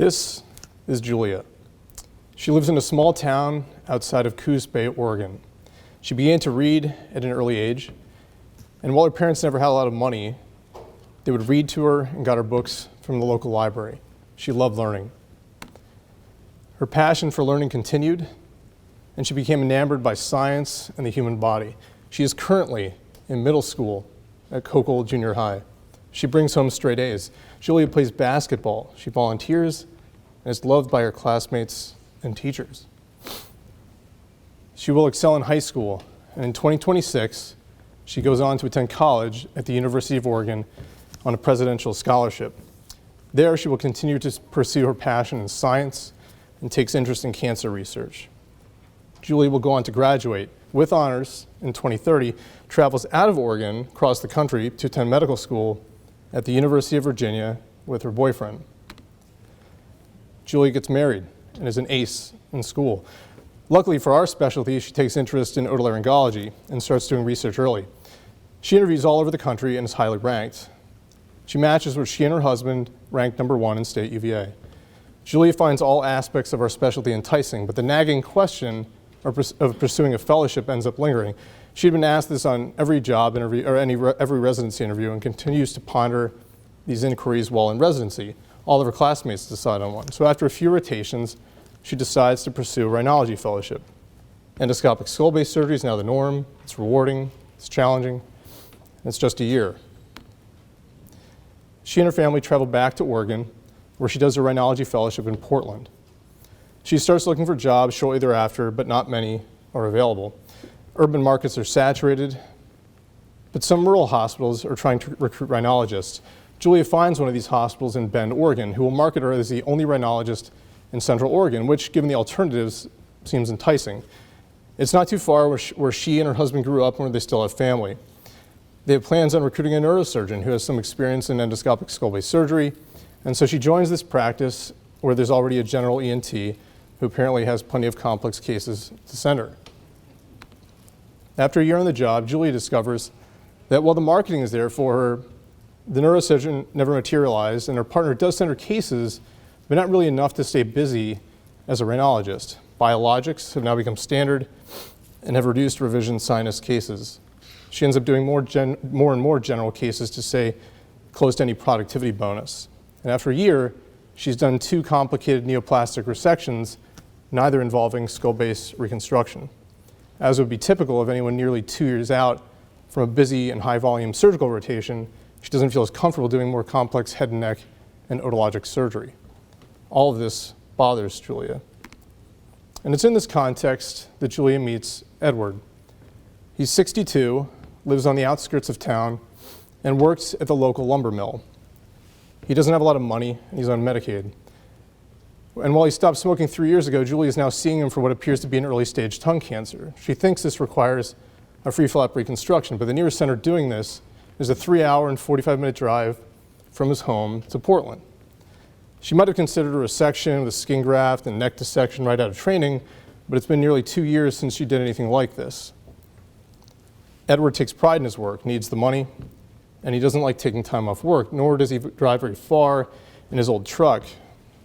This is Julia. She lives in a small town outside of Coos Bay, Oregon. She began to read at an early age, and while her parents never had a lot of money, they would read to her and got her books from the local library. She loved learning. Her passion for learning continued, and she became enamored by science and the human body. She is currently in middle school at Cocal Junior High. She brings home straight A's. Julia plays basketball. She volunteers and is loved by her classmates and teachers. She will excel in high school, and in 2026, she goes on to attend college at the University of Oregon on a presidential scholarship. There, she will continue to pursue her passion in science and takes interest in cancer research. Julie will go on to graduate with honors in 2030, travels out of Oregon across the country to attend medical school at the University of Virginia with her boyfriend. Julie gets married and is an ace in school. Luckily for our specialty, she takes interest in otolaryngology and starts doing research early. She interviews all over the country and is highly ranked. She matches where she and her husband ranked #1 in state UVA. Julia finds all aspects of our specialty enticing, but the nagging question of pursuing a fellowship ends up lingering. She'd been asked this on every job interview or every residency interview and continues to ponder these inquiries while in residency. All of her classmates decide on one. So after a few rotations, she decides to pursue a rhinology fellowship. Endoscopic skull-based surgery is now the norm. It's rewarding, it's challenging, and it's just a year. She and her family travel back to Oregon, where she does a rhinology fellowship in Portland. She starts looking for jobs shortly thereafter, but not many are available. Urban markets are saturated, but some rural hospitals are trying to recruit rhinologists. Julia finds one of these hospitals in Bend, Oregon, who will market her as the only rhinologist in Central Oregon, which, given the alternatives, seems enticing. It's not too far where she and her husband grew up and where they still have family. They have plans on recruiting a neurosurgeon who has some experience in endoscopic skull-based surgery, and so she joins this practice where there's already a general ENT who apparently has plenty of complex cases to send her. After a year on the job, Julia discovers that while the marketing is there for her, the neurosurgeon never materialized, and her partner does send her cases, but not really enough to stay busy as a rhinologist. Biologics have now become standard and have reduced revision sinus cases. She ends up doing more and more general cases to stay close to any productivity bonus. And after a year, she's done 2 complicated neoplastic resections, neither involving skull-based reconstruction. As would be typical of anyone nearly 2 years out from a busy and high-volume surgical rotation, she doesn't feel as comfortable doing more complex head and neck and otologic surgery. All of this bothers Julia. And it's in this context that Julia meets Edward. He's 62, lives on the outskirts of town, and works at the local lumber mill. He doesn't have a lot of money, and he's on Medicaid. And while he stopped smoking 3 years ago, Julie is now seeing him for what appears to be an early-stage tongue cancer. She thinks this requires a free-flap reconstruction, but the nearest center doing this is a 3-hour and 45-minute drive from his home to Portland. She might have considered a resection with a skin graft and neck dissection right out of training, but it's been nearly 2 years since she did anything like this. Edward takes pride in his work, needs the money, and he doesn't like taking time off work, nor does he drive very far in his old truck.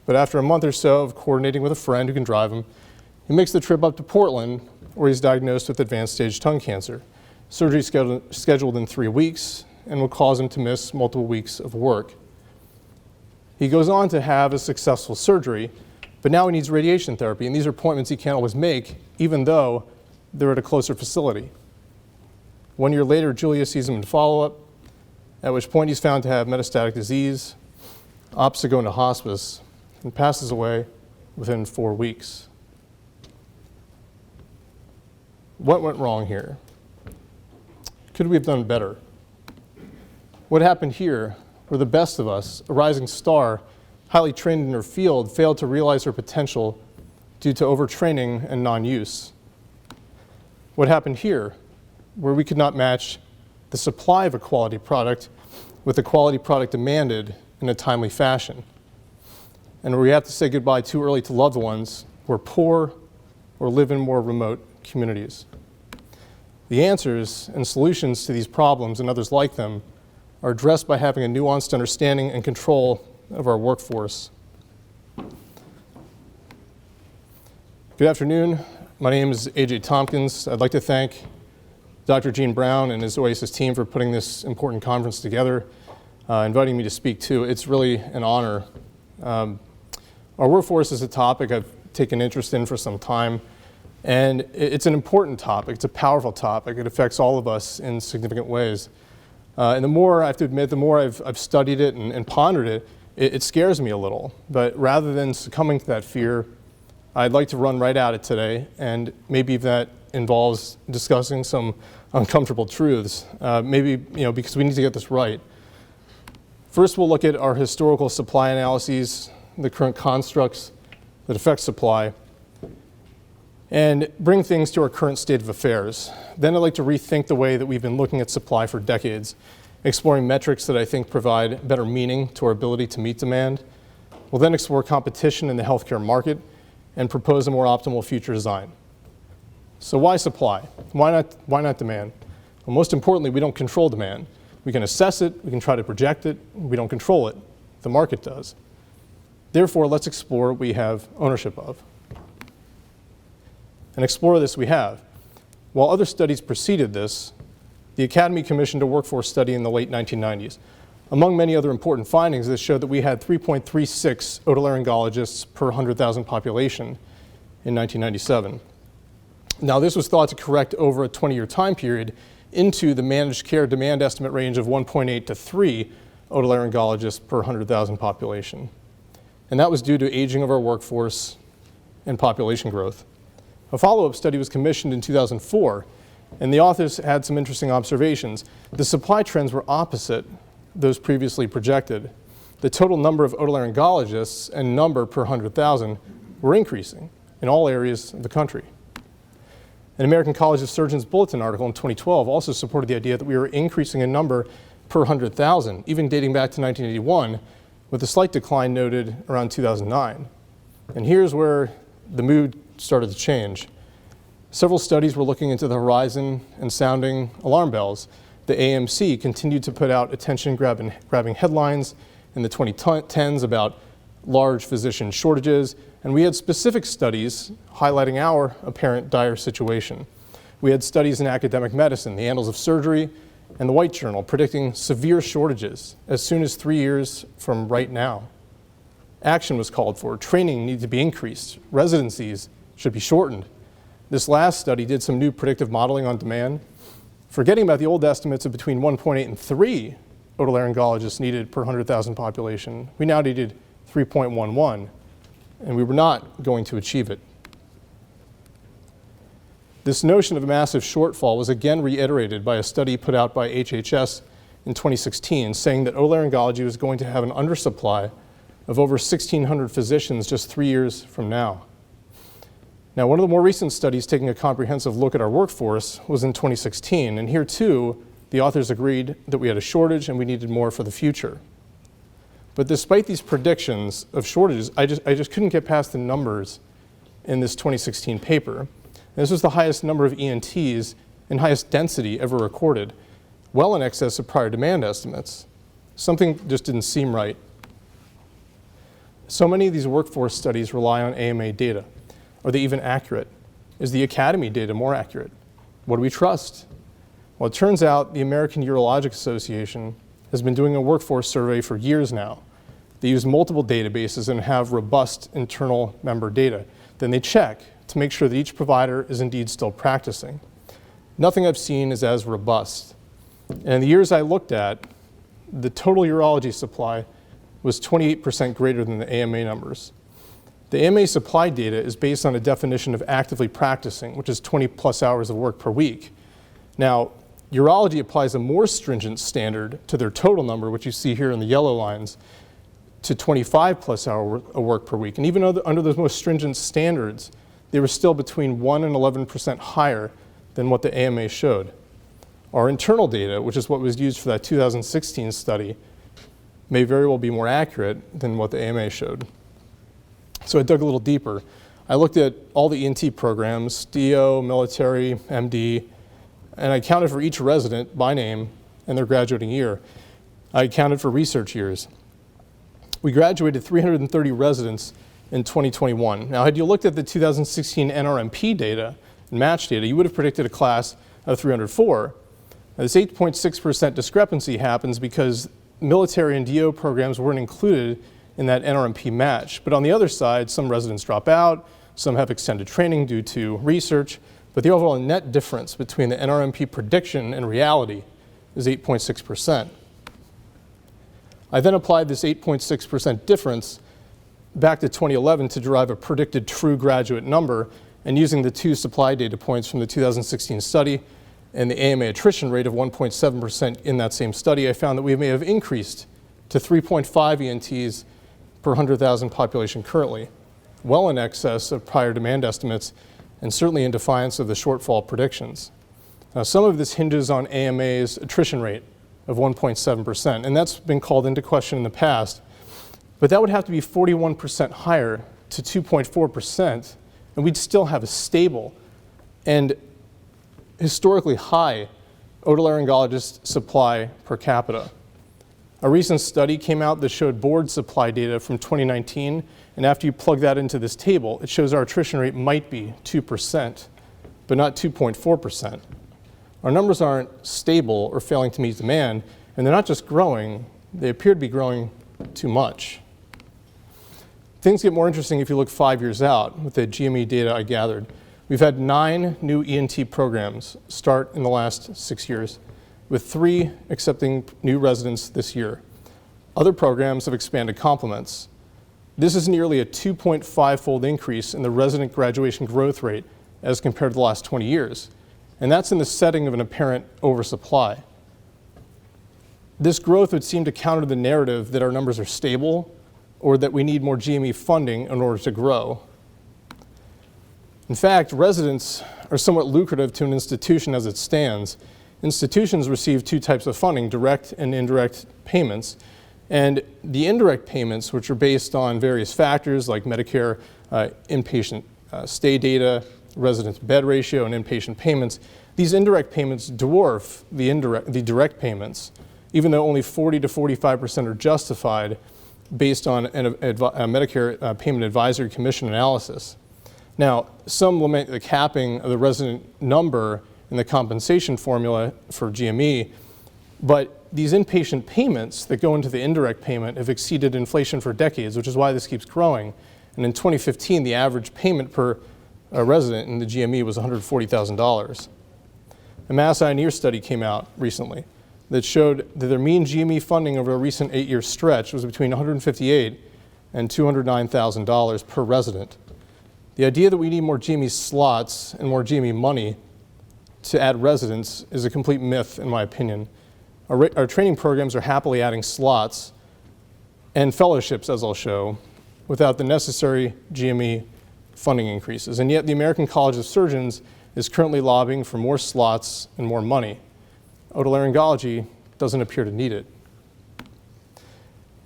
But after a month or so of coordinating with a friend who can drive him, he makes the trip up to Portland, where he's diagnosed with advanced stage tongue cancer. Surgery scheduled in 3 weeks and will cause him to miss multiple weeks of work. He goes on to have a successful surgery, but now he needs radiation therapy, and these are appointments he can't always make, even though they're at a closer facility. 1 year later, Julia sees him in follow-up, at which point he's found to have metastatic disease, opts to go into hospice, and passes away within 4 weeks. What went wrong here? Could we have done better? What happened here, where the best of us, a rising star, highly trained in her field, failed to realize her potential due to overtraining and non-use? What happened here, where we could not match the supply of a quality product with the quality product demanded in a timely fashion? And where we have to say goodbye too early to loved ones who are poor or live in more remote communities? The answers and solutions to these problems and others like them are addressed by having a nuanced understanding and control of our workforce. Good afternoon. My name is DrTompkins. I'd like to thank Dr. Gene Brown and his OASIS team for putting this important conference together, inviting me to speak too. It's really an honor. Our workforce is a topic I've taken interest in for some time, and it's an important topic. It's a powerful topic. It affects all of us in significant ways. And the more, I have to admit, the more I've studied it and pondered it, it scares me a little. But rather than succumbing to that fear, I'd like to run right at it today, and maybe if that involves discussing some uncomfortable truths, because we need to get this right. First, we'll look at our historical supply analyses, the current constructs that affect supply, and bring things to our current state of affairs. Then I'd like to rethink the way that we've been looking at supply for decades, exploring metrics that I think provide better meaning to our ability to meet demand. We'll then explore competition in the healthcare market and propose a more optimal future design. So why supply? Why not demand? Well, most importantly, we don't control demand. We can assess it, we can try to project it, we don't control it. The market does. Therefore, let's explore what we have ownership of. And explore this we have. While other studies preceded this, the Academy commissioned a workforce study in the late 1990s. Among many other important findings, this showed that we had 3.36 otolaryngologists per 100,000 population in 1997. Now, this was thought to correct over a 20-year time period into the managed care demand estimate range of 1.8 to 3 otolaryngologists per 100,000 population. And that was due to aging of our workforce and population growth. A follow-up study was commissioned in 2004, and the authors had some interesting observations. The supply trends were opposite those previously projected. The total number of otolaryngologists and number per 100,000 were increasing in all areas of the country. An American College of Surgeons Bulletin article in 2012 also supported the idea that we were increasing in number per 100,000, even dating back to 1981, with a slight decline noted around 2009. And here's where the mood started to change. Several studies were looking into the horizon and sounding alarm bells. The AMC continued to put out attention-grabbing headlines in the 2010s about large physician shortages, and we had specific studies highlighting our apparent dire situation. We had studies in academic medicine, the Annals of Surgery, and the White Journal predicting severe shortages as soon as 3 years from right now. Action was called for. Training needed to be increased. Residencies should be shortened. This last study did some new predictive modeling on demand, forgetting about the old estimates of between 1.8 and 3 otolaryngologists needed per 100,000 population. We now needed 3.11, and we were not going to achieve it. This notion of a massive shortfall was again reiterated by a study put out by HHS in 2016, saying that otolaryngology was going to have an undersupply of over 1,600 physicians just 3 years from now. Now, one of the more recent studies taking a comprehensive look at our workforce was in 2016, and here too, the authors agreed that we had a shortage and we needed more for the future. But despite these predictions of shortages, I just couldn't get past the numbers in this 2016 paper. And this was the highest number of ENTs and highest density ever recorded, well in excess of prior demand estimates. Something just didn't seem right. So many of these workforce studies rely on AMA data. Are they even accurate? Is the Academy data more accurate? What do we trust? Well, it turns out the American Urologic Association has been doing a workforce survey for years now. They use multiple databases and have robust internal member data. Then they check to make sure that each provider is indeed still practicing. Nothing I've seen is as robust. And in the years I looked at, the total urology supply was 28% greater than the AMA numbers. The AMA supply data is based on a definition of actively practicing, which is 20 plus hours of work per week. Now, urology applies a more stringent standard to their total number, which you see here in the yellow lines, to 25 plus hours of work per week. And even under those most stringent standards, they were still between 1 and 11% higher than what the AMA showed. Our internal data, which is what was used for that 2016 study, may very well be more accurate than what the AMA showed. So I dug a little deeper. I looked at all the ENT programs, DO, military, MD, and I counted for each resident by name and their graduating year. I accounted for research years. We graduated 330 residents in 2021. Now, had you looked at the 2016 NRMP data and match data, you would have predicted a class of 304. Now, this 8.6% discrepancy happens because military and DO programs weren't included in that NRMP match. But on the other side, some residents drop out, some have extended training due to research, but the overall net difference between the NRMP prediction and reality is 8.6%. I then applied this 8.6% difference back to 2011 to derive a predicted true graduate number, and using the two supply data points from the 2016 study and the AMA attrition rate of 1.7% in that same study, I found that we may have increased to 3.5 ENTs per 100,000 population currently, well in excess of prior demand estimates and certainly in defiance of the shortfall predictions. Now, some of this hinges on AMA's attrition rate of 1.7%, and that's been called into question in the past, but that would have to be 41% higher to 2.4%, and we'd still have a stable and historically high otolaryngologist supply per capita. A recent study came out that showed board supply data from 2019, and after you plug that into this table, it shows our attrition rate might be 2%, but not 2.4%. Our numbers aren't stable or failing to meet demand, and they're not just growing, they appear to be growing too much. Things get more interesting if you look 5 years out with the GME data I gathered. We've had 9 new ENT programs start in the last 6 years, with 3 accepting new residents this year. Other programs have expanded complements. This is nearly a 2.5-fold increase in the resident graduation growth rate as compared to the last 20 years. And that's in the setting of an apparent oversupply. This growth would seem to counter the narrative that our numbers are stable or that we need more GME funding in order to grow. In fact, residents are somewhat lucrative to an institution as it stands. Institutions receive 2 types of funding, direct and indirect payments. And the indirect payments, which are based on various factors like Medicare, inpatient stay data, resident bed ratio, and inpatient payments, these indirect payments dwarf the direct payments, even though only 40 to 45% are justified based on a Medicare Payment Advisory Commission analysis. Now, some lament the capping of the resident number in the compensation formula for GME, but these inpatient payments that go into the indirect payment have exceeded inflation for decades, which is why this keeps growing. And in 2015, the average payment per resident in the GME was $140,000. A Mass Eye and Ear study came out recently that showed that their mean GME funding over a recent 8-year stretch was between $158,000 and $209,000 per resident. The idea that we need more GME slots and more GME money to add residents is a complete myth, in my opinion. Our training programs are happily adding slots and fellowships, as I'll show, without the necessary GME funding increases. And yet the American College of Surgeons is currently lobbying for more slots and more money. Otolaryngology doesn't appear to need it.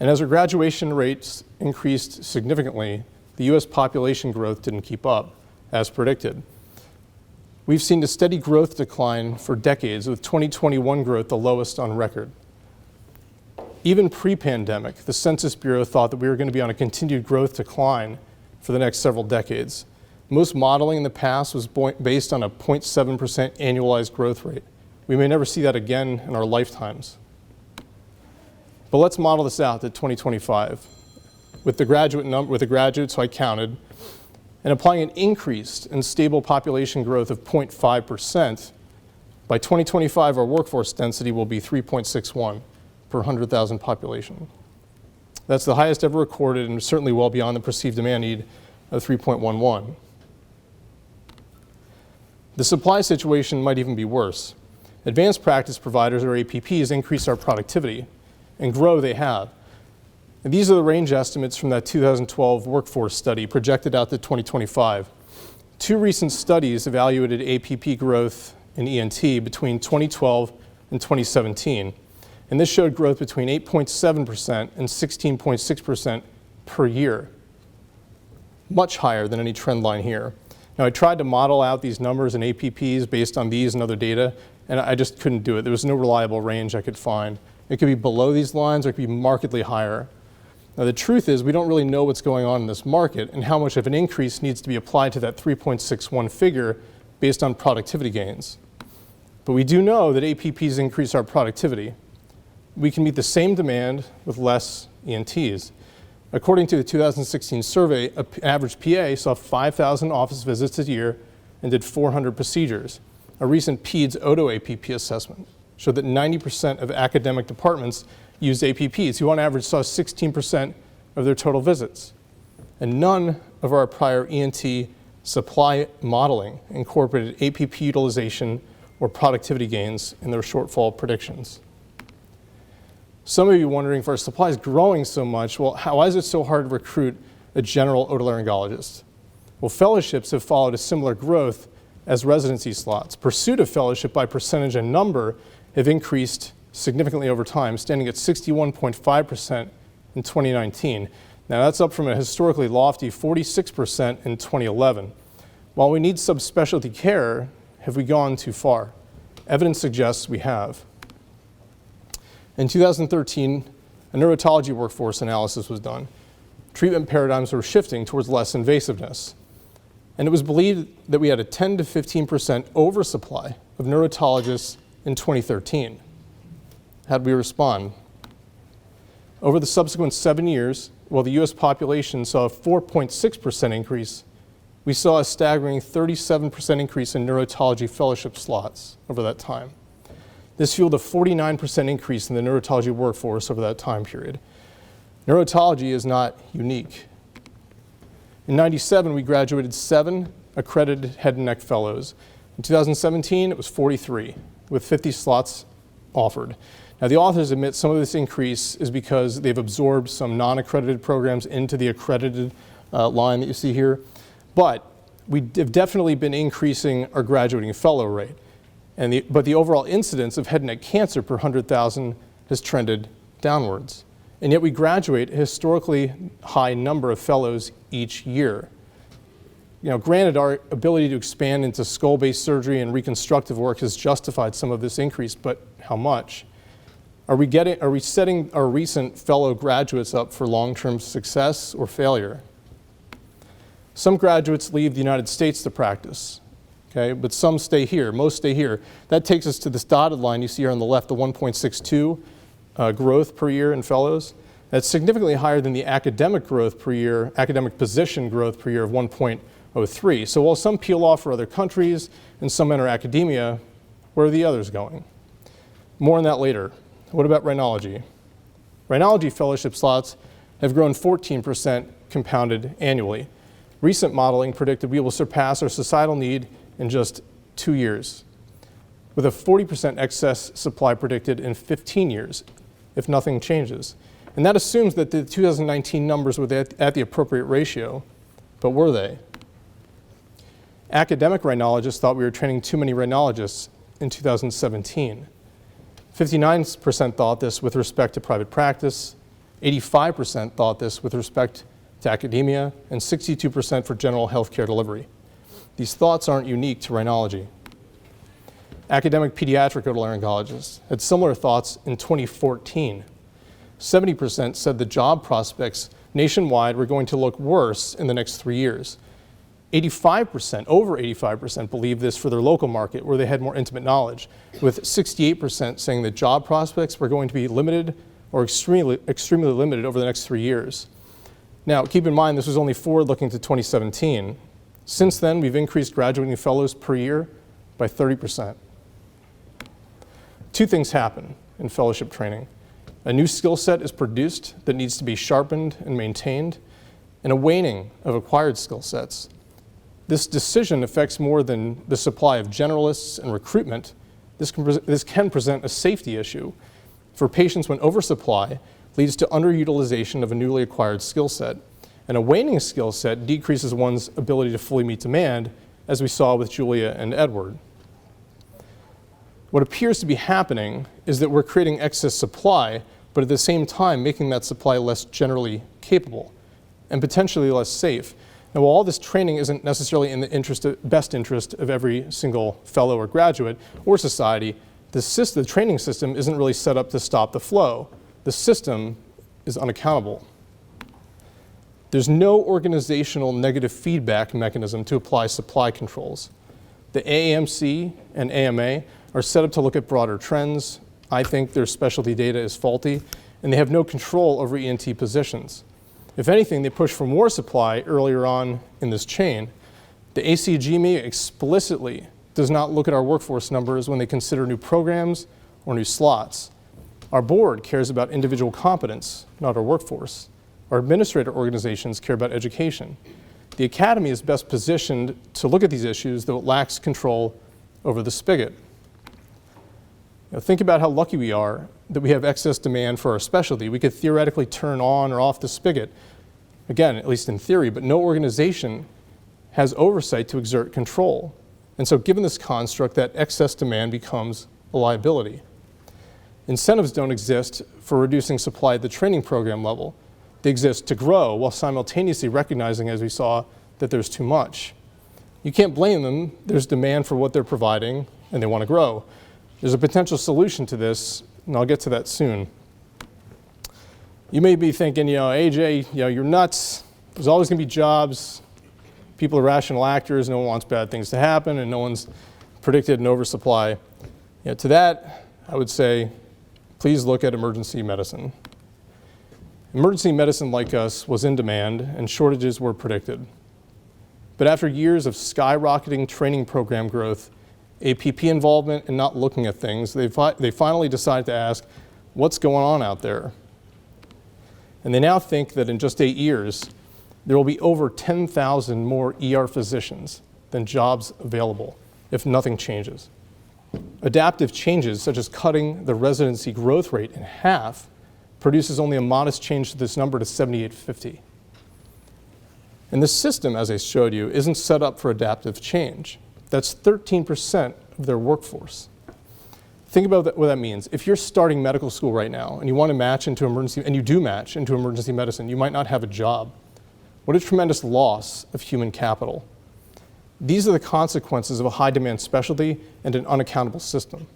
And as our graduation rates increased significantly, the US population growth didn't keep up, as predicted. We've seen a steady growth decline for decades, with 2021 growth the lowest on record. Even pre-pandemic, the Census Bureau thought that we were going to be on a continued growth decline for the next several decades. Most modeling in the past was based on a 0.7% annualized growth rate. We may never see that again in our lifetimes. But let's model this out to 2025. With the graduates who I counted, and applying an increased and stable population growth of 0.5%, by 2025 our workforce density will be 3.61 per 100,000 population. That's the highest ever recorded and certainly well beyond the perceived demand need of 3.11. The supply situation might even be worse. Advanced practice providers, or APPs, increase our productivity, and grow they have. And these are the range estimates from that 2012 workforce study projected out to 2025. 2 recent studies evaluated APP growth in ENT between 2012 and 2017. And this showed growth between 8.7% and 16.6% per year, much higher than any trend line here. Now, I tried to model out these numbers in APPs based on these and other data, and I just couldn't do it. There was no reliable range I could find. It could be below these lines or it could be markedly higher. Now, the truth is we don't really know what's going on in this market and how much of an increase needs to be applied to that 3.61 figure based on productivity gains. But we do know that APPs increase our productivity. We can meet the same demand with less ENTs. According to the 2016 survey, an average PA saw 5,000 office visits a year and did 400 procedures. A recent PEDS OtoAPP assessment showed that 90% of academic departments used APPs, who on average saw 16% of their total visits. And none of our prior ENT supply modeling incorporated APP utilization or productivity gains in their shortfall predictions. Some of you wondering, if our supply is growing so much, well, why is it so hard to recruit a general otolaryngologist? Well, fellowships have followed a similar growth as residency slots. Pursuit of fellowship by percentage and number have increased significantly over time, standing at 61.5% in 2019. Now, that's up from a historically lofty 46% in 2011. While we need subspecialty care, have we gone too far? Evidence suggests we have. In 2013, a neurotology workforce analysis was done. Treatment paradigms were shifting towards less invasiveness. And it was believed that we had a 10 to 15% oversupply of neurotologists in 2013. How did we respond? Over the subsequent 7 years, while the US population saw a 4.6% increase, we saw a staggering 37% increase in neurotology fellowship slots over that time. This fueled a 49% increase in the neurotology workforce over that time period. Neurotology is not unique. In '97, we graduated 7 accredited head and neck fellows. In 2017, it was 43, with 50 slots offered. Now, the authors admit some of this increase is because they've absorbed some non-accredited programs into the accredited line that you see here. But we have definitely been increasing our graduating fellow rate. But the overall incidence of head and neck cancer per 100,000 has trended downwards. And yet we graduate a historically high number of fellows each year. Granted, our ability to expand into skull-based surgery and reconstructive work has justified some of this increase, but how much? Are we setting our recent fellow graduates up for long-term success or failure? Some graduates leave the United States to practice, okay, but some stay here, most stay here. That takes us to this dotted line you see here on the left, the 1.62 growth per year in fellows. That's significantly higher than the academic growth per year, academic position growth per year of 1.03. So while some peel off for other countries and some enter academia, where are the others going? More on that later. What about rhinology? Rhinology fellowship slots have grown 14% compounded annually. Recent modeling predicted we will surpass our societal need in just 2 years, with a 40% excess supply predicted in 15 years, if nothing changes. And that assumes that the 2019 numbers were at the appropriate ratio, but were they? Academic rhinologists thought we were training too many rhinologists in 2017. 59% thought this with respect to private practice, 85% thought this with respect to academia, and 62% for general healthcare delivery. These thoughts aren't unique to rhinology. Academic pediatric otolaryngologists had similar thoughts in 2014. 70% said the job prospects nationwide were going to look worse in the next 3 years. 85%, over 85% believed this for their local market where they had more intimate knowledge, with 68% saying that job prospects were going to be limited or extremely limited over the next 3 years. Now, keep in mind, this was only forward-looking to 2017. Since then, we've increased graduating fellows per year by 30%. 2 things happen in fellowship training. A new skill set is produced that needs to be sharpened and maintained, and a waning of acquired skill sets. This decision affects more than the supply of generalists and recruitment. This can present a safety issue for patients when oversupply leads to underutilization of a newly acquired skill set. And a waning skill set decreases one's ability to fully meet demand, as we saw with Julia and Edward. What appears to be happening is that we're creating excess supply, but at the same time making that supply less generally capable and potentially less safe. Now, while all this training isn't necessarily in the best interest of every single fellow or graduate or society, the training system isn't really set up to stop the flow. The system is unaccountable. There's no organizational negative feedback mechanism to apply supply controls. The AAMC and AMA are set up to look at broader trends. I think their specialty data is faulty, and they have no control over ENT positions. If anything, they push for more supply earlier on in this chain. The ACGME explicitly does not look at our workforce numbers when they consider new programs or new slots. Our board cares about individual competence, not our workforce. Our administrator organizations care about education. The academy is best positioned to look at these issues, though it lacks control over the spigot. Think about how lucky we are that we have excess demand for our specialty. We could theoretically turn on or off the spigot, again, at least in theory, but no organization has oversight to exert control. And so given this construct, that excess demand becomes a liability. Incentives don't exist for reducing supply at the training program level. They exist to grow while simultaneously recognizing, as we saw, that there's too much. You can't blame them. There's demand for what they're providing, and they want to grow. There's a potential solution to this, and I'll get to that soon. You may be thinking, AJ, you're nuts. There's always going to be jobs. People are rational actors. No one wants bad things to happen, and no one's predicted an oversupply. To that, I would say, please look at emergency medicine. Emergency medicine, like us, was in demand, and shortages were predicted. But after years of skyrocketing training program growth, APP involvement, and not looking at things, they finally decided to ask, what's going on out there? And they now think that in just 8 years, there will be over 10,000 more ER physicians than jobs available if nothing changes. Adaptive changes, such as cutting the residency growth rate in half, produces only a modest change to this number to 7,850. And this system, as I showed you, isn't set up for adaptive change. That's 13% of their workforce. Think about what that means. If you're starting medical school right now and you want to match into emergency, and you do match into emergency medicine, you might not have a job. What a tremendous loss of human capital. These are the consequences of a high demand specialty and an unaccountable system.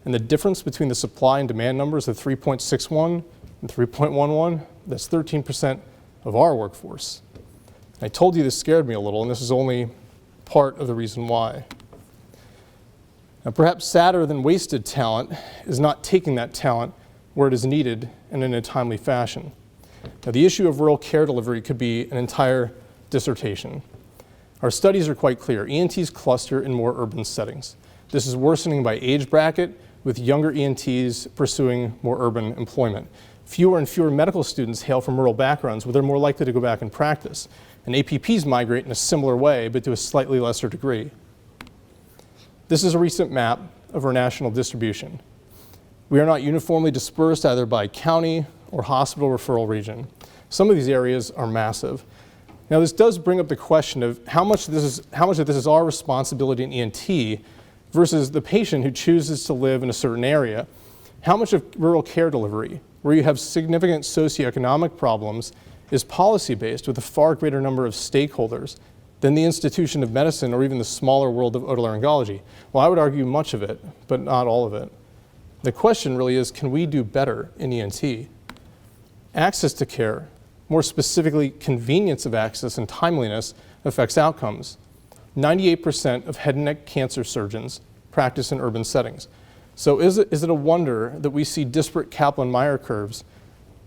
And the difference between the supply and demand numbers of 3.61 and 3.11, that's 13% of our workforce. And I told you this scared me a little, and this is only part of the reason why. Now, perhaps sadder than wasted talent is not taking that talent where it is needed and in a timely fashion. Now, the issue of rural care delivery could be an entire dissertation. Our studies are quite clear. ENTs cluster in more urban settings. This is worsening by age bracket, with younger ENTs pursuing more urban employment. Fewer and fewer medical students hail from rural backgrounds where they're more likely to go back and practice. And APPs migrate in a similar way, but to a slightly lesser degree. This is a recent map of our national distribution. We are not uniformly dispersed either by county or hospital referral region. Some of these areas are massive. Now, this does bring up the question of how much of this is our responsibility in ENT versus the patient who chooses to live in a certain area. How much of rural care delivery, where you have significant socioeconomic problems, is policy-based with a far greater number of stakeholders than the institution of medicine or even the smaller world of otolaryngology? Well, I would argue much of it, but not all of it. The question really is, can we do better in ENT? Access to care, more specifically convenience of access and timeliness, affects outcomes. 98% of head and neck cancer surgeons practice in urban settings. So is it a wonder that we see disparate Kaplan-Meier curves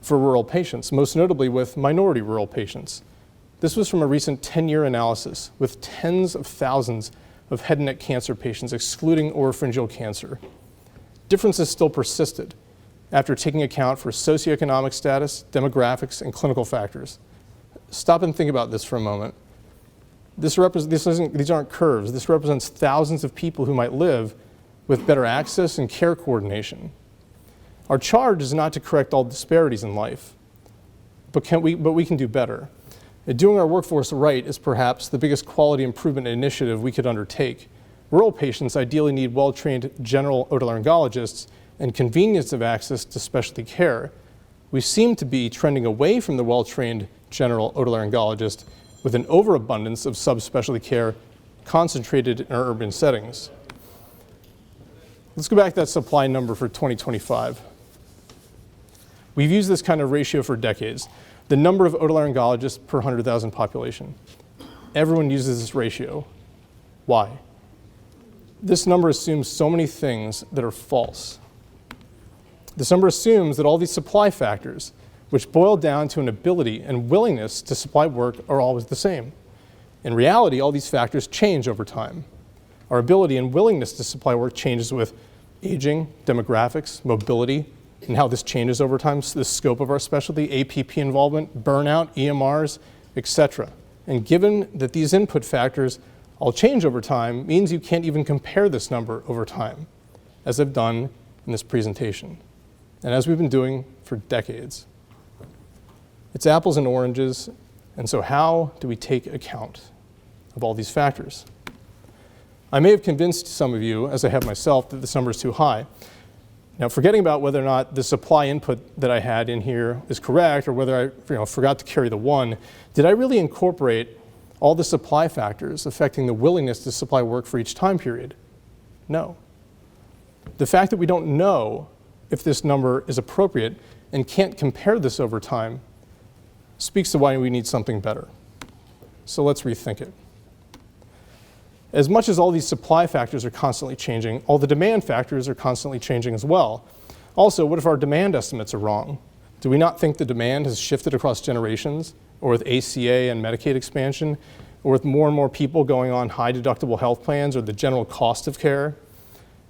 for rural patients, most notably with minority rural patients? This was from a recent 10-year analysis with tens of thousands of head and neck cancer patients, excluding oropharyngeal cancer. Differences still persisted after taking account for socioeconomic status, demographics, and clinical factors. Stop and think about this for a moment. These aren't curves. This represents thousands of people who might live with better access and care coordination. Our charge is not to correct all disparities in life, but we can do better. And doing our workforce right is perhaps the biggest quality improvement initiative we could undertake. Rural patients ideally need well-trained general otolaryngologists and convenience of access to specialty care. We seem to be trending away from the well-trained general otolaryngologist with an overabundance of subspecialty care concentrated in our urban settings. Let's go back to that supply number for 2025. We've used this kind of ratio for decades. The number of otolaryngologists per 100,000 population. Everyone uses this ratio. Why? This number assumes so many things that are false. This number assumes that all these supply factors, which boil down to an ability and willingness to supply work, are always the same. In reality, all these factors change over time. Our ability and willingness to supply work changes with aging, demographics, mobility, and how this changes over time, so the scope of our specialty, APP involvement, burnout, EMRs, etc. And given that these input factors all change over time, means you can't even compare this number over time, as I've done in this presentation, and as we've been doing for decades. It's apples and oranges, and so how do we take account of all these factors? I may have convinced some of you, as I have myself, that this number is too high. Now, forgetting about whether or not the supply input that I had in here is correct, or whether I forgot to carry the 1, did I really incorporate all the supply factors affecting the willingness to supply work for each time period? No. The fact that we don't know if this number is appropriate and can't compare this over time speaks to why we need something better. So let's rethink it. As much as all these supply factors are constantly changing, all the demand factors are constantly changing as well. Also, what if our demand estimates are wrong? Do we not think the demand has shifted across generations, or with ACA and Medicaid expansion, or with more and more people going on high deductible health plans, or the general cost of care,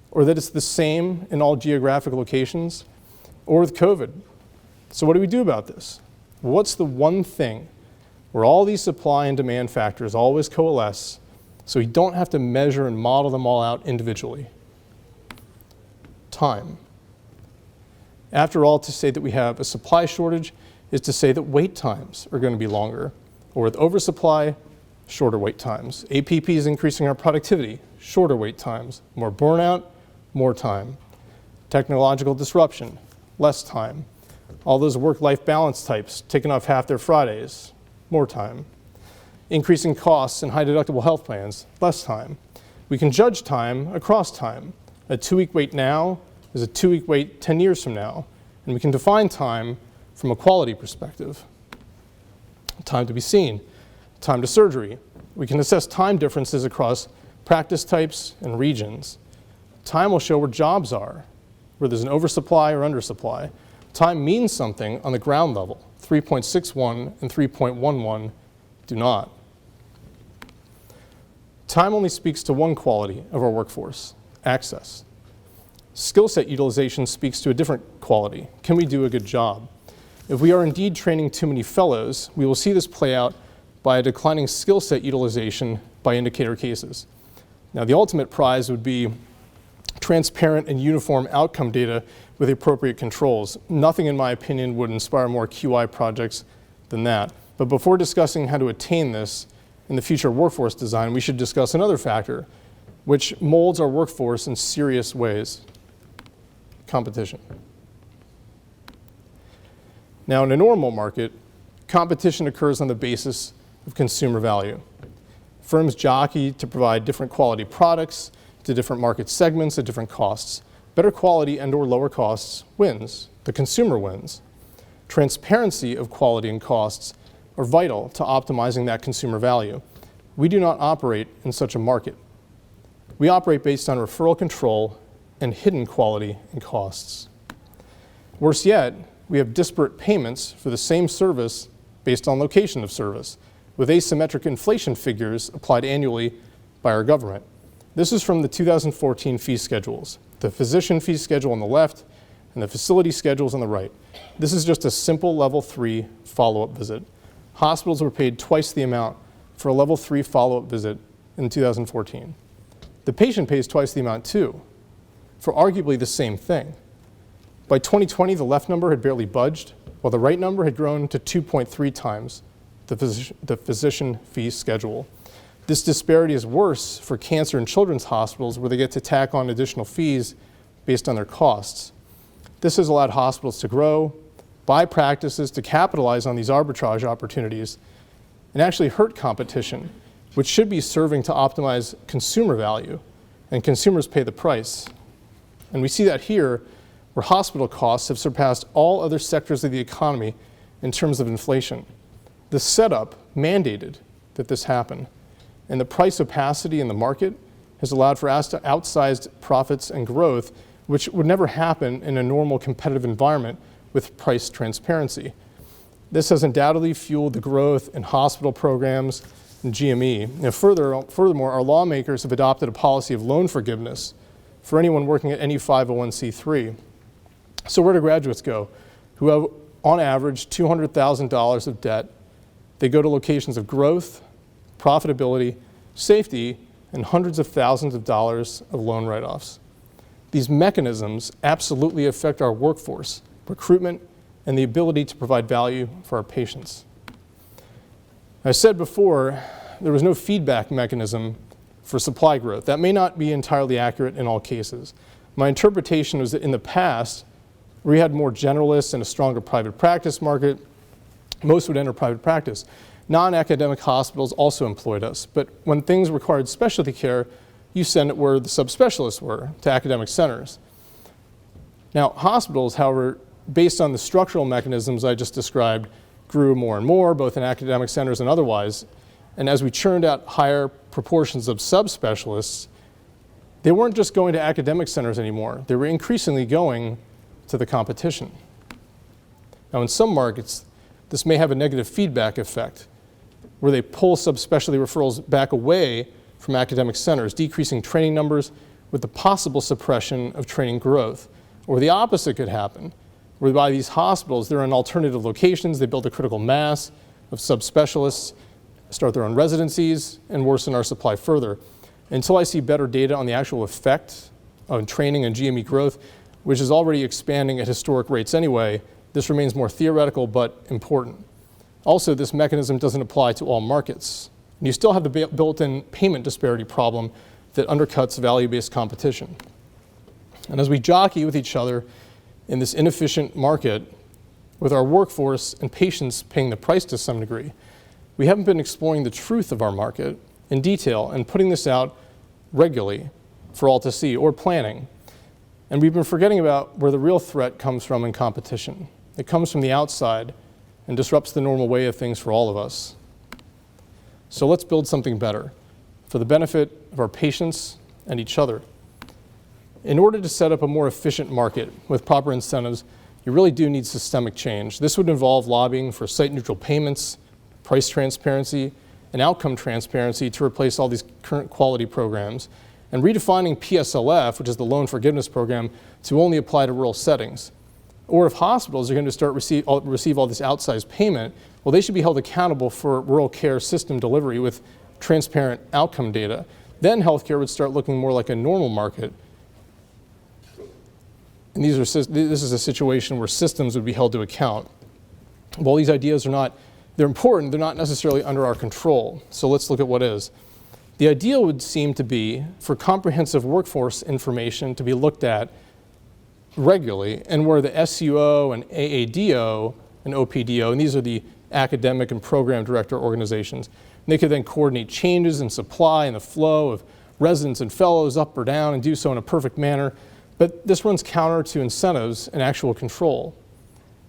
or that it's the same in all geographic locations, or with COVID? So what do we do about this? What's the one thing where all these supply and demand factors always coalesce, so we don't have to measure and model them all out individually? Time. After all, to say that we have a supply shortage is to say that wait times are going to be longer, or with oversupply, shorter wait times. APP is increasing our productivity, shorter wait times. More burnout, more time. Technological disruption, less time. All those work-life balance types taking off half their Fridays, more time. Increasing costs and high deductible health plans, less time. We can judge time across time. A 2-week wait now is a 2-week wait 10 years from now. And we can define time from a quality perspective. Time to be seen, time to surgery. We can assess time differences across practice types and regions. Time will show where jobs are, where there's an oversupply or undersupply. Time means something on the ground level. 3.61 and 3.11 do not. Time only speaks to one quality of our workforce, access. Skill set utilization speaks to a different quality. Can we do a good job? If we are indeed training too many fellows, we will see this play out by a declining skill set utilization by indicator cases. Now, the ultimate prize would be transparent and uniform outcome data with appropriate controls. Nothing, in my opinion, would inspire more QI projects than that. But before discussing how to attain this in the future workforce design, we should discuss another factor which molds our workforce in serious ways: competition. Now, in a normal market, competition occurs on the basis of consumer value. Firms jockey to provide different quality products to different market segments at different costs. Better quality and/or lower costs wins. The consumer wins. Transparency of quality and costs are vital to optimizing that consumer value. We do not operate in such a market. We operate based on referral control and hidden quality and costs. Worse yet, we have disparate payments for the same service based on location of service, with asymmetric inflation figures applied annually by our government. This is from the 2014 fee schedules, the physician fee schedule on the left and the facility schedules on the right. This is just a simple level 3 follow-up visit. Hospitals were paid twice the amount for a level 3 follow-up visit in 2014. The patient pays twice the amount too, for arguably the same thing. By 2020, the left number had barely budged, while the right number had grown to 2.3 times the physician fee schedule. This disparity is worse for cancer and children's hospitals, where they get to tack on additional fees based on their costs. This has allowed hospitals to grow, buy practices to capitalize on these arbitrage opportunities, and actually hurt competition, which should be serving to optimize consumer value, and consumers pay the price. And we see that here, where hospital costs have surpassed all other sectors of the economy in terms of inflation. The setup mandated that this happen, and the price opacity in the market has allowed for outsized profits and growth, which would never happen in a normal competitive environment with price transparency. This has undoubtedly fueled the growth in hospital programs and GME. And furthermore, our lawmakers have adopted a policy of loan forgiveness for anyone working at any 501c3. So where do graduates go who have, on average, $200,000 of debt? They go to locations of growth, profitability, safety, and hundreds of thousands of dollars of loan write-offs. These mechanisms absolutely affect our workforce, recruitment, and the ability to provide value for our patients. I said before, there was no feedback mechanism for supply growth. That may not be entirely accurate in all cases. My interpretation was that in the past, we had more generalists and a stronger private practice market. Most would enter private practice. Non-academic hospitals also employed us, but when things required specialty care, you send it where the subspecialists were, to academic centers. Now, hospitals, however, based on the structural mechanisms I just described, grew more and more, both in academic centers and otherwise. And as we churned out higher proportions of subspecialists, they weren't just going to academic centers anymore. They were increasingly going to the competition. Now, in some markets, this may have a negative feedback effect, where they pull subspecialty referrals back away from academic centers, decreasing training numbers with the possible suppression of training growth. Or the opposite could happen, whereby these hospitals, they're in alternative locations, they build a critical mass of subspecialists, start their own residencies, and worsen our supply further. Until I see better data on the actual effect on training and GME growth, which is already expanding at historic rates anyway, this remains more theoretical but important. Also, this mechanism doesn't apply to all markets. And you still have the built-in payment disparity problem that undercuts value-based competition. And as we jockey with each other in this inefficient market, with our workforce and patients paying the price to some degree, we haven't been exploring the truth of our market in detail and putting this out regularly for all to see, or planning. And we've been forgetting about where the real threat comes from in competition. It comes from the outside and disrupts the normal way of things for all of us. So let's build something better for the benefit of our patients and each other. In order to set up a more efficient market with proper incentives, you really do need systemic change. This would involve lobbying for site-neutral payments, price transparency, and outcome transparency to replace all these current quality programs, and redefining PSLF, which is the loan forgiveness program, to only apply to rural settings. Or if hospitals are going to start receive all this outsized payment, well, they should be held accountable for rural care system delivery with transparent outcome data. Then healthcare would start looking more like a normal market. And this is a situation where systems would be held to account. While these ideas they're important, they're not necessarily under our control. So let's look at what is. The ideal would seem to be for comprehensive workforce information to be looked at regularly, and where the SUO and AADO and OPDO, and these are the academic and program director organizations, and they could then coordinate changes in supply and the flow of residents and fellows up or down and do so in a perfect manner. But this runs counter to incentives and actual control.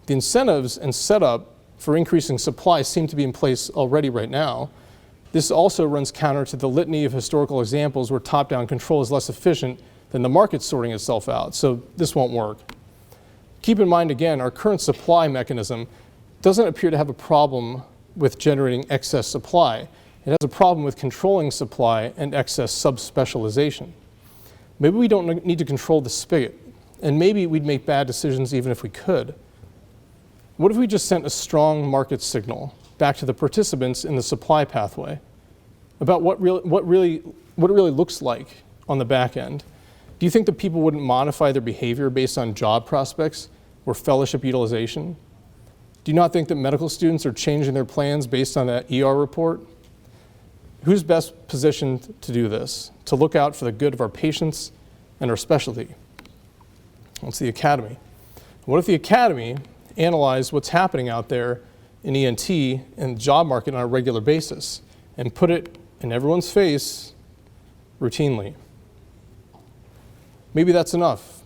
The incentives and setup for increasing supply seem to be in place already right now. This also runs counter to the litany of historical examples where top-down control is less efficient than the market sorting itself out, so this won't work. Keep in mind again, our current supply mechanism doesn't appear to have a problem with generating excess supply. It has a problem with controlling supply and excess subspecialization. Maybe we don't need to control the spigot, and maybe we'd make bad decisions even if we could. What if we just sent a strong market signal back to the participants in the supply pathway about what it really looks like on the back end? Do you think that people wouldn't modify their behavior based on job prospects or fellowship utilization? Do you not think that medical students are changing their plans based on that ER report? Who's best positioned to do this, to look out for the good of our patients and our specialty? Well, it's the academy. What if the academy analyzed what's happening out there in ENT and the job market on a regular basis and put it in everyone's face routinely? Maybe that's enough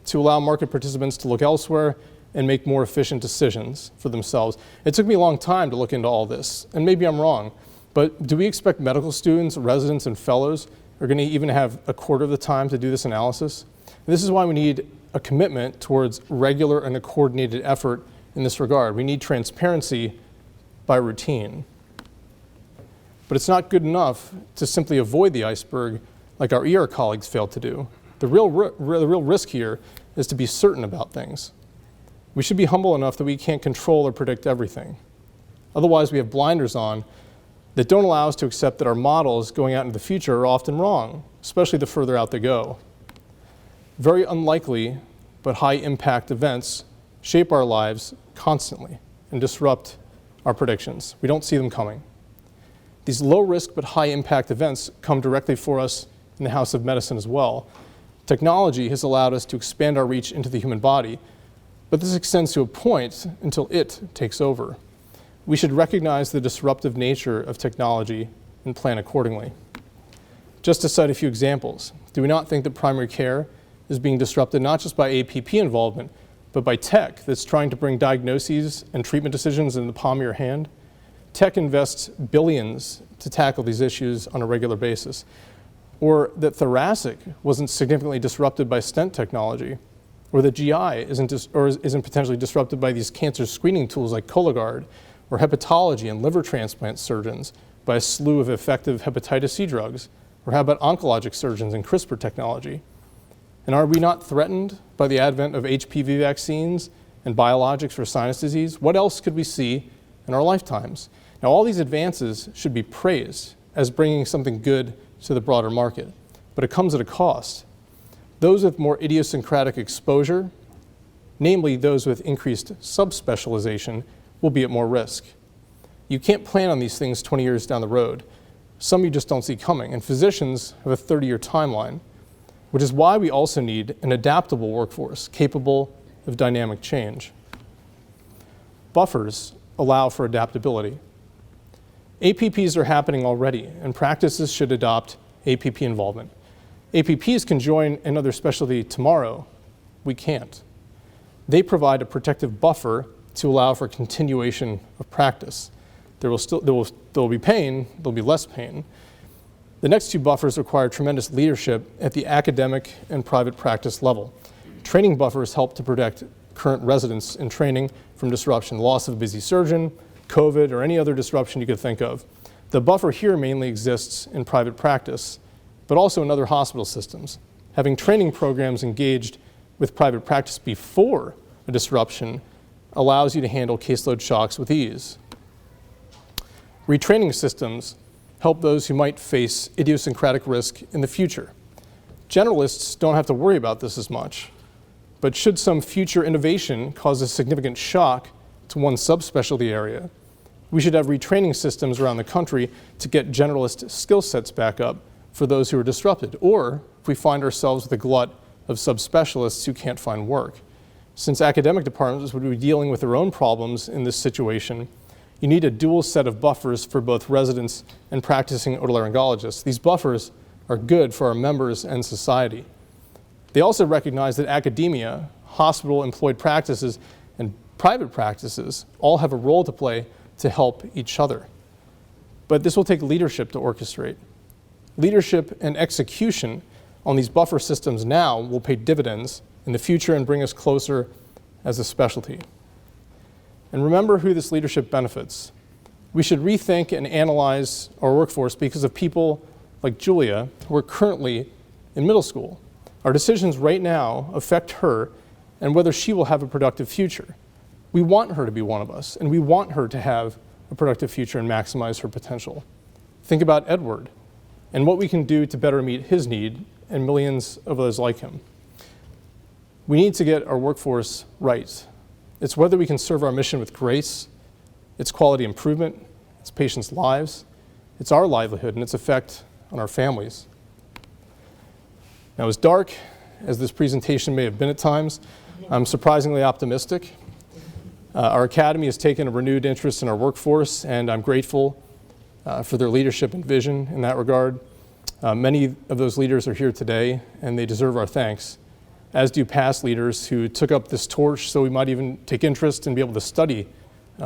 to allow market participants to look elsewhere and make more efficient decisions for themselves. It took me a long time to look into all this, and maybe I'm wrong, but do we expect medical students, residents, and fellows are going to even have a quarter of the time to do this analysis? And this is why we need a commitment towards regular and a coordinated effort in this regard. We need transparency by routine. But it's not good enough to simply avoid the iceberg like our ER colleagues failed to do. The real risk here is to be certain about things. We should be humble enough that we can't control or predict everything. Otherwise, we have blinders on that don't allow us to accept that our models going out into the future are often wrong, especially the further out they go. Very unlikely but high impact events shape our lives constantly and disrupt our predictions. We don't see them coming. These low risk but high impact events come directly for us in the House of Medicine as well. Technology has allowed us to expand our reach into the human body, but this extends to a point until it takes over. We should recognize the disruptive nature of technology and plan accordingly. Just to cite a few examples, do we not think that primary care is being disrupted not just by APP involvement, but by tech that's trying to bring diagnoses and treatment decisions in the palm of your hand? Tech invests billions to tackle these issues on a regular basis. Or that thoracic wasn't significantly disrupted by stent technology, or that GI isn't potentially disrupted by these cancer screening tools like Cologuard, or hepatology and liver transplant surgeons by a slew of effective hepatitis C drugs, or how about oncologic surgeons and CRISPR technology? And are we not threatened by the advent of HPV vaccines and biologics for sinus disease? What else could we see in our lifetimes? Now, all these advances should be praised as bringing something good to the broader market, but it comes at a cost. Those with more idiosyncratic exposure, namely those with increased subspecialization, will be at more risk. You can't plan on these things 20 years down the road. Some you just don't see coming, and physicians have a 30-year timeline, which is why we also need an adaptable workforce capable of dynamic change. Buffers allow for adaptability. APPs are happening already, and practices should adopt APP involvement. APPs can join another specialty tomorrow. We can't. They provide a protective buffer to allow for continuation of practice. There will be pain, there'll be less pain. The next two buffers require tremendous leadership at the academic and private practice level. Training buffers help to protect current residents in training from disruption, loss of a busy surgeon, COVID, or any other disruption you could think of. The buffer here mainly exists in private practice, but also in other hospital systems. Having training programs engaged with private practice before a disruption allows you to handle caseload shocks with ease. Retraining systems help those who might face idiosyncratic risk in the future. Generalists don't have to worry about this as much, but should some future innovation cause a significant shock to one subspecialty area, we should have retraining systems around the country to get generalist skill sets back up for those who are disrupted, or if we find ourselves with a glut of subspecialists who can't find work. Since academic departments would be dealing with their own problems in this situation, you need a dual set of buffers for both residents and practicing otolaryngologists. These buffers are good for our members and society. They also recognize that academia, hospital-employed practices, and private practices all have a role to play to help each other. But this will take leadership to orchestrate. Leadership and execution on these buffer systems now will pay dividends in the future and bring us closer as a specialty. And remember who this leadership benefits. We should rethink and analyze our workforce because of people like Julia who are currently in middle school. Our decisions right now affect her and whether she will have a productive future. We want her to be one of us, and we want her to have a productive future and maximize her potential. Think about Edward and what we can do to better meet his need and millions of others like him. We need to get our workforce right. It's whether we can serve our mission with grace, its quality improvement, its patients' lives, it's our livelihood and its effect on our families. Now, as dark as this presentation may have been at times, I'm surprisingly optimistic. Our Academy has taken a renewed interest in our workforce, and I'm grateful for their leadership and vision in that regard. Many of those leaders are here today, and they deserve our thanks. as do past leaders who took up this torch so we might even take interest and be able to study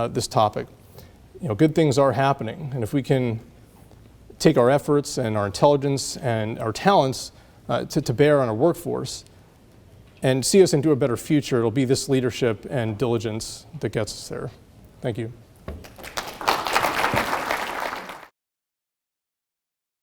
this topic. Good things are happening, and if we can take our efforts and our intelligence and our talents to bear on our workforce and see us into a better future, it'll be this leadership and diligence that gets us there. Thank you.